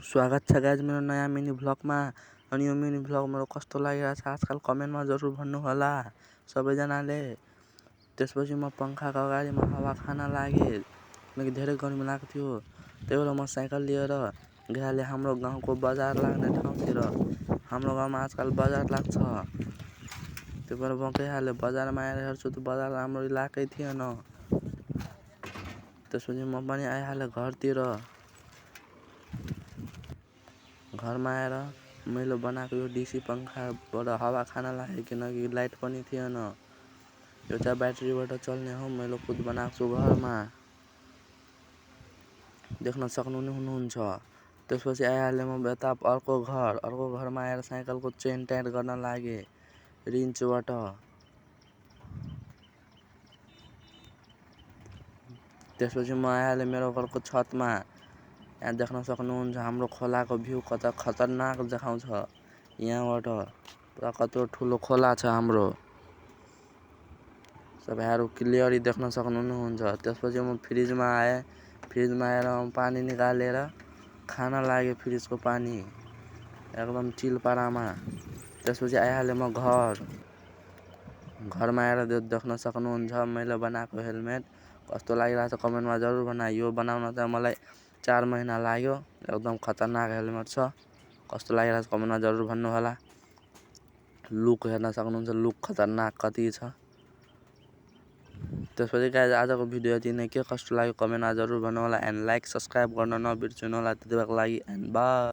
स्वागत छ गाइज मेरो नयाँ मिनी भ्लगमा। अनि यो मिनी भ्लग मेरो कस्तो लागिरहेछ आजकल कमेन्टमा जरुर भन्नु होला सबैजनाले। त्यसपछि म पंखाको अगाडिमा हावा खान लागे किनकि धेरै गर्मी लाग्थ्यो। त्यही भएर म साइकल लिएर गएँ हाम्रो गाउँको बजार लाग्ने ठाउँतिर। हाम्रो गाउँमा आजकल बजार लाग्छ। त्यही भएर म गएँ बजारमा आएर हेर्छु त बजार हाम्रो इलाकै थिएन। त्यसपछि म पनि आइहालेँ घरतिर। घरमा आएर मैले बनाएको यो डीसी पंखाबाट हावा खान लागे किनकि लाइट पनि थिएन। यो चाहिँ ब्याट्रीबाट चल्ने हो। मैले खुद बनाएको छु घरमा, देख्न सक्नुहुन्छ। त्यसपछि आइहालेँ म यता अर्को घरमा आएर साइकलको चेन टाइट गर्न लागे रिन्चबाट। त्यसपछि म आइहालेँ मेरो घरको छतमा। यहाँ देख्न सक्नुहुन्छ हाम्रो खोलाको भ्यू कता खतरनाक देखाउँछ। यहाँबाट पुरा कत्रो ठुलो खोला छ हाम्रो, सबैहरु क्लियरली देख्न सक्नुहुन्छ। त्यसपछि म फ्रिजमा आएँ। फ्रिजमा आएर पानी निकालेर खान लागे फ्रिजको पानी एकदम चिल पारामा। त्यसपछि आइहालेँ म घरमा आएर देख्न सक्नुहुन्छ मैले बनाएको हेलमेट कस्तो लागिरहेछ कमेन्टमा जरुर भन्न। यो बनाउन चाहिँ मलाई 4 महिना लाग्यो। एकदम खतरनाक हेलमेट छ। कस्तो लागिरहेछ कमेन्टमा जरुर भन्नु होला। लुक हेर्न सक्नुहुन्छ, लुक खतरनाक कति छ। त्यसपछि गाइज आजको भिडियो यति नै। के कस्तो लाग्यो कमेन्टमा जरुर भन्नु होला एन्ड लाइक सब्स्क्राइब गर्न नबिर्सनु होला त्यतिबेलाको लागि एन्ड बाइ।